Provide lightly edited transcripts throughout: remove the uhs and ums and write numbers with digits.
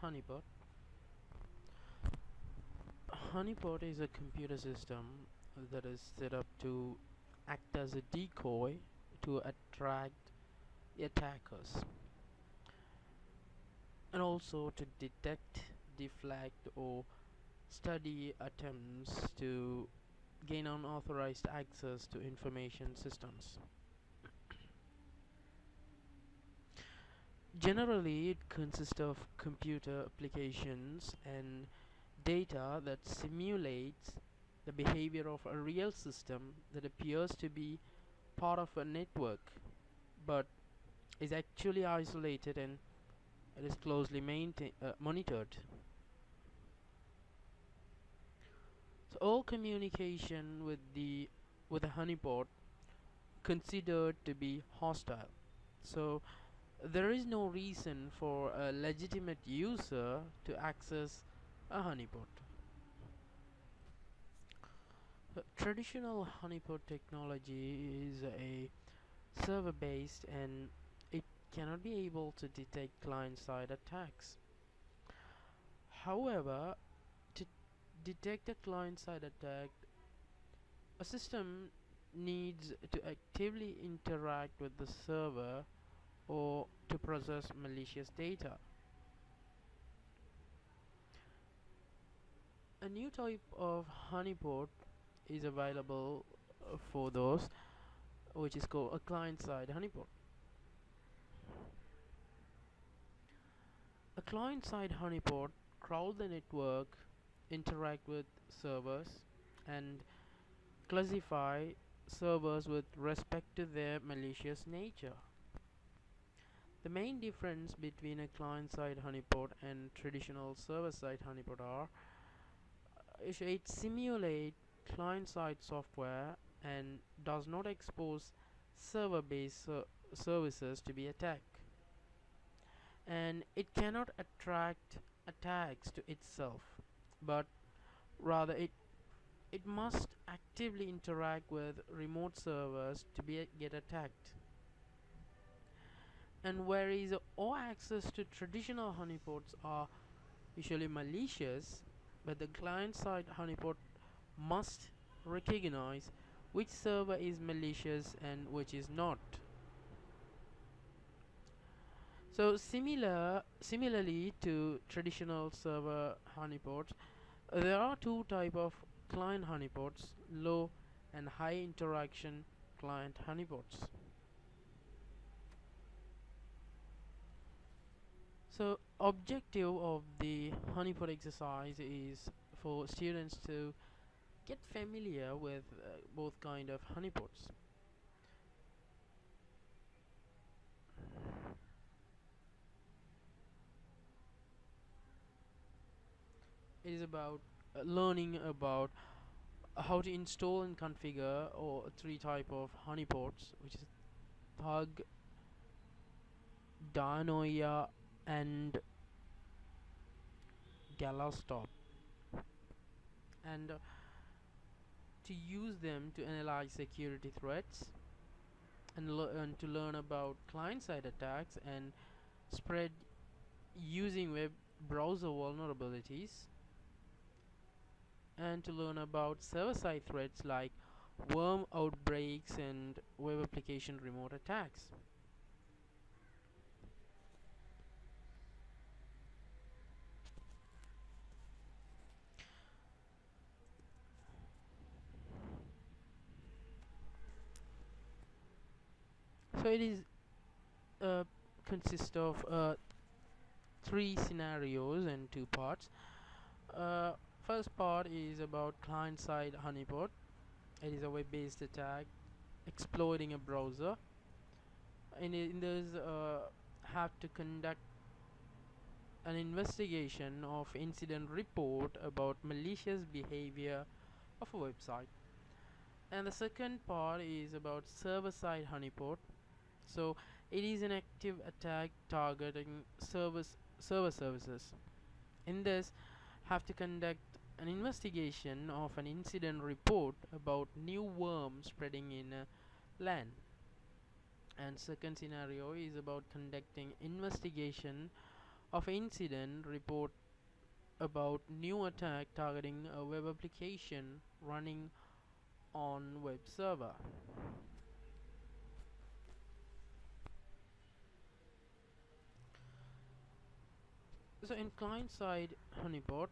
Honeypot. Honeypot is a computer system that is set up to act as a decoy to attract attackers and also to detect, deflect, or study attempts to gain unauthorized access to information systems. Generally, it consists of computer applications and data that simulates the behavior of a real system that appears to be part of a network but is actually isolated and it is closely monitored. So all communication with a honeypot considered to be hostile. So there is no reason for a legitimate user to access a honeypot. Traditional honeypot technology is a server based and it cannot be able to detect client side attacks. However, to detect a client side attack, a system needs to actively interact with the server or to process malicious data. A new type of honeypot is available for those, which is called a client-side honeypot. A client-side honeypot crawl the network, interact with servers, and classify servers with respect to their malicious nature. The main difference between a client-side honeypot and traditional server-side honeypot are it simulates client-side software and does not expose server-based services to be attacked, and it cannot attract attacks to itself, but rather it must actively interact with remote servers to get attacked. And whereas all access to traditional honeypots are usually malicious, but the client-side honeypot must recognize which server is malicious and which is not. So similarly to traditional server honeypots, there are two type of client honeypots: low and high interaction client honeypots. So objective of the honeypot exercise is for students to get familiar with both kind of honeypots. It is about learning about how to install and configure or three type of honeypots, which is Thug, Danoia, and Galastop, and to use them to analyze security threats and to learn about client-side attacks and spread using web browser vulnerabilities, and to learn about server-side threats like worm outbreaks and web application remote attacks. So it is uh, consists of three scenarios and two parts. First part is about client-side honeypot. It is a web-based attack exploiting a browser. In this, have to conduct an investigation of incident report about malicious behavior of a website. And the second part is about server-side honeypot. So it is an active attack targeting server services. In this, have to conduct an investigation of an incident report about new worms spreading in LAN. And second scenario is about conducting investigation of incident report about new attack targeting a web application running on web server. So in client-side honeypot,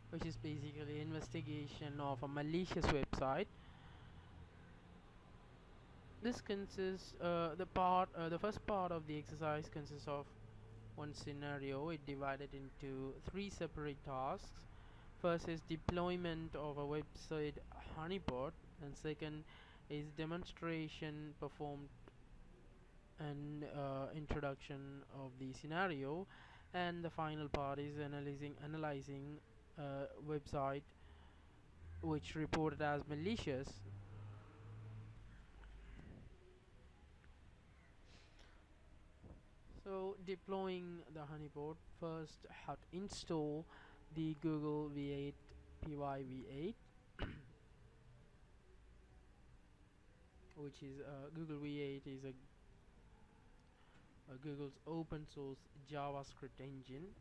which is basically investigation of a malicious website, this consists the first part of the exercise consists of one scenario. It divided into three separate tasks. First is deployment of a website honeypot, and second is demonstration performed and introduction of the scenario, and the final part is analyzing website which reported as malicious. So deploying the honeypot, first have to install the Google V8 PYV8, which is Google V8 is a Google's open source JavaScript engine.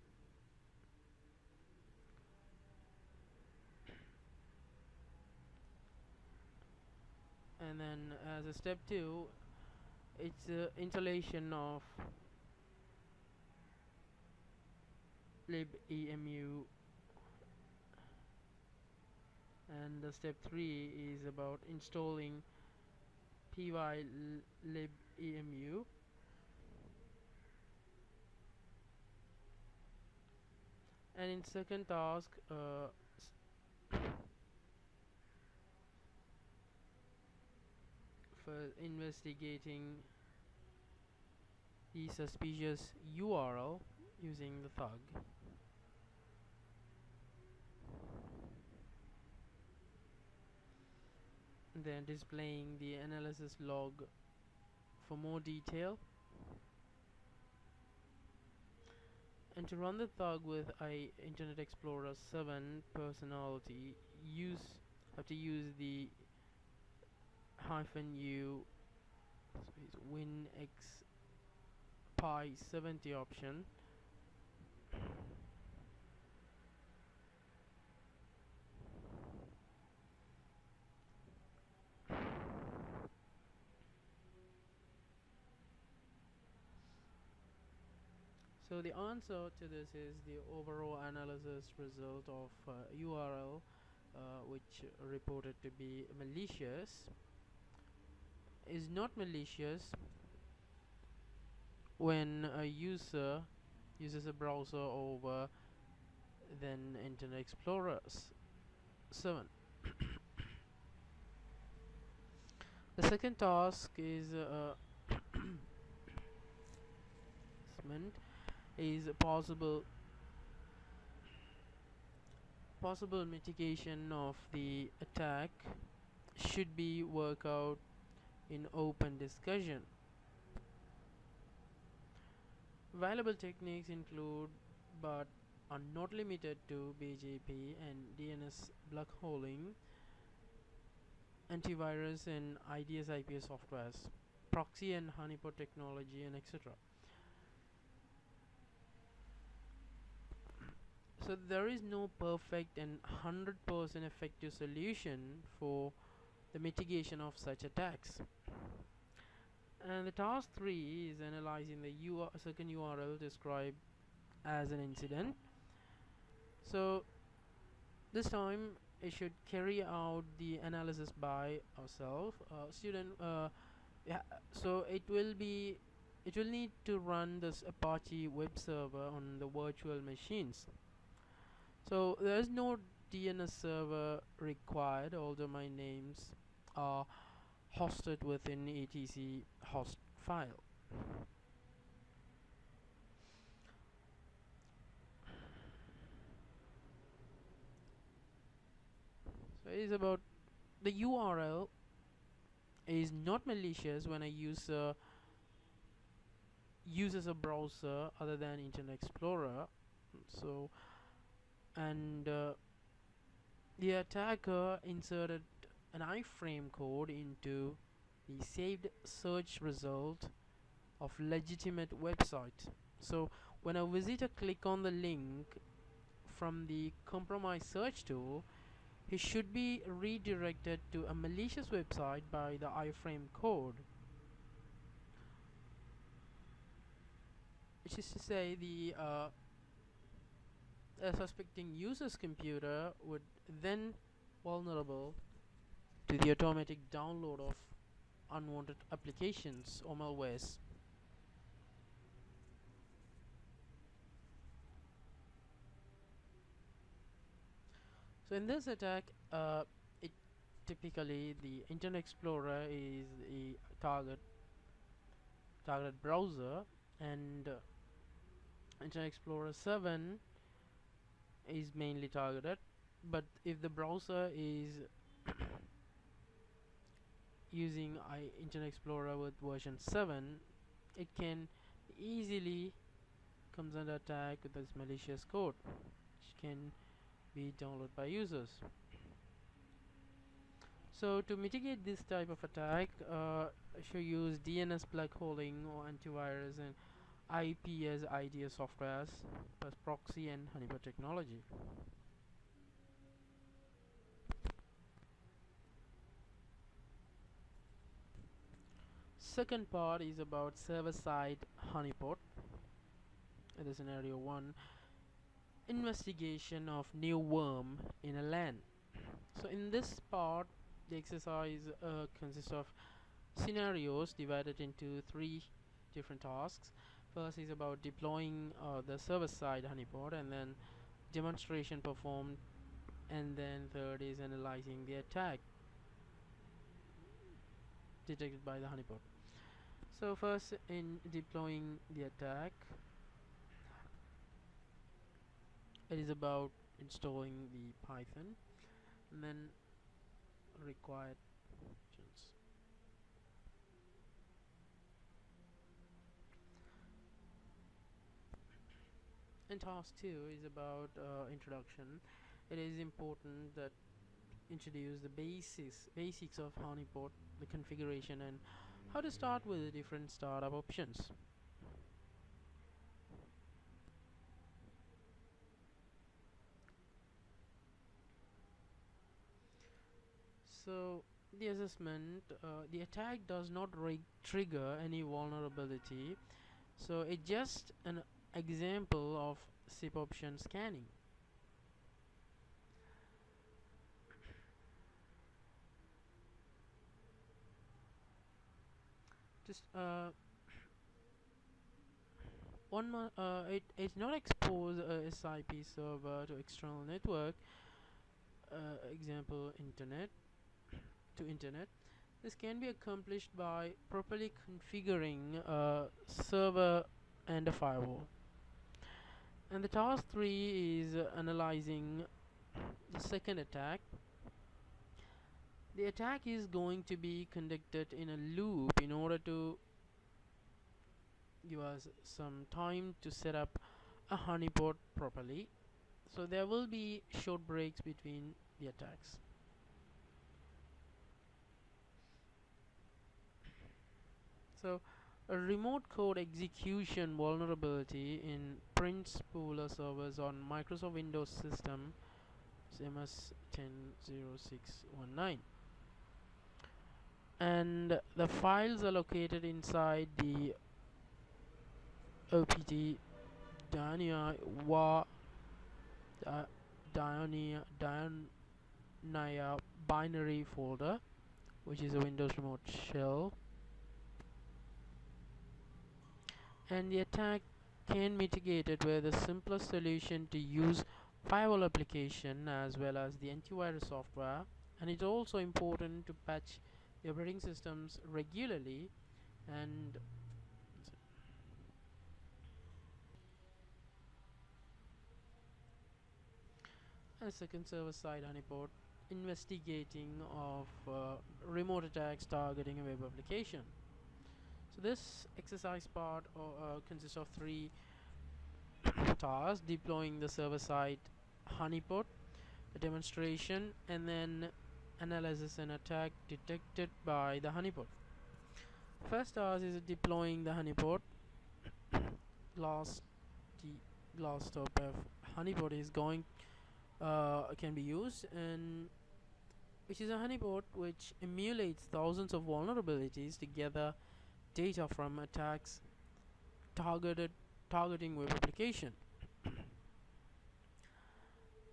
And then as a step 2, it's installation of libemu, and the step 3 is about installing libemu. And in second task, for investigating the suspicious URL using the thug. Then displaying the analysis log for more detail. And to run the thug with Internet Explorer 7 personality, have to use the -u WinXPy70 option. So the answer to this is the overall analysis result of URL which reported to be malicious is not malicious when a user uses a browser over than Internet Explorer 7. The second task is possible mitigation of the attack should be worked out in open discussion. Available techniques include but are not limited to BGP and DNS block holing, antivirus and IDS IPS softwares, proxy and honeypot technology, and etc. So there is no perfect and 100% effective solution for the mitigation of such attacks. And the task 3 is analyzing the second URL described as an incident. So this time it should carry out the analysis by ourselves. So it will need to run this Apache web server on the virtual machines. So there is no DNS server required. All domain names are hosted within etc host file. So it is about the URL is not malicious when a user uses a browser other than Internet Explorer. So and the attacker inserted an iframe code into the saved search result of legitimate website. So when a visitor click on the link from the compromised search tool, he should be redirected to a malicious website by the iframe code, which is to say a suspecting user's computer would then vulnerable to the automatic download of unwanted applications or malwares. So in this attack, it typically the Internet Explorer is the target browser, and Internet Explorer 7 is mainly targeted. But if the browser is using Internet Explorer with version 7, it can easily comes under attack with this malicious code, which can be downloaded by users. So to mitigate this type of attack, I should use DNS plug holing or antivirus and IPS IDS softwares plus proxy and Honeypot technology. Second part is about server-side honeypot. In the scenario 1, investigation of new worm in a LAN. So in this part, the exercise consists of scenarios divided into 3 different tasks. First is about deploying the server-side honeypot, and then demonstration performed, and then third is analyzing the attack detected by the honeypot. So first, in deploying the attack, it is about installing the Python and then required functions. And task 2 is about introduction. It is important that introduce the basics of honeypot, the configuration, and how to start with the different startup options. So the assessment, the attack does not trigger any vulnerability, so it's just an example of SIP option scanning. Just it not expose a SIP server to external network, example internet. This can be accomplished by properly configuring a server and a firewall. And the task 3 is analyzing the second attack. The attack is going to be conducted in a loop in order to give us some time to set up a honeypot properly. So there will be short breaks between the attacks. So a remote code execution vulnerability in print spooler servers on Microsoft Windows system ISMS 10.0619, and the files are located inside the opt Dionia binary folder, which is a Windows remote shell. And the attack can mitigate it with the simplest solution to use firewall application as well as the antivirus software. And it's also important to patch the operating systems regularly. And a second server-side honeypot, investigating of remote attacks targeting a web application. So this exercise part consists of 3 tasks: deploying the server-side honeypot, a demonstration, and then analysis and attack detected by the honeypot. First task is deploying the honeypot. Last the last stop of honeypot is going can be used, and which is a honeypot which emulates thousands of vulnerabilities to gather data from attacks targeted targeting web application.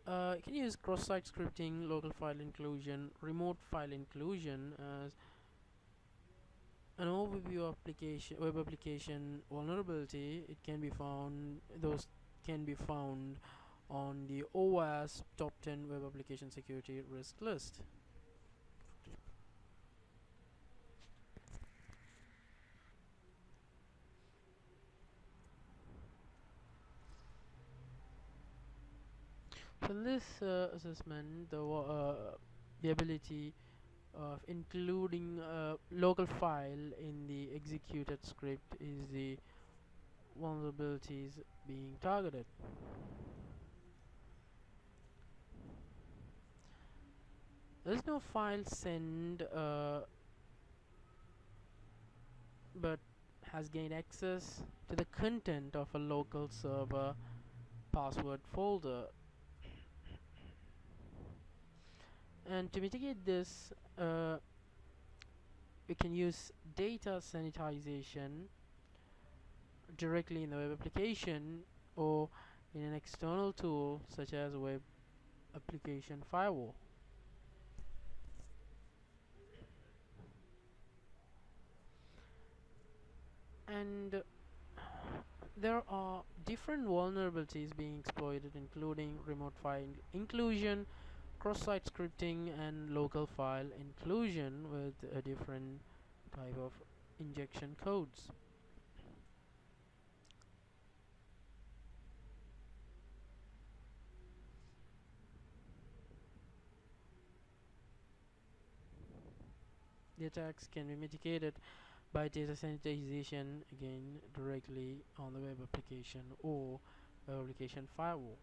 You can use cross-site scripting, local file inclusion, remote file inclusion as an overview application web application vulnerability. It can be found those can be found on the OWASP top 10 web application security risk list. So in this assessment, the ability of including a local file in the executed script is the vulnerabilities being targeted. There's no file send, but has gained access to the content of a local server password folder. And to mitigate this, we can use data sanitization directly in the web application or in an external tool such as a web application firewall. And there are different vulnerabilities being exploited, including remote file inclusion, cross-site scripting, and local file inclusion with a different type of injection codes. The attacks can be mitigated by data sanitization, again directly on the web application or web application firewall.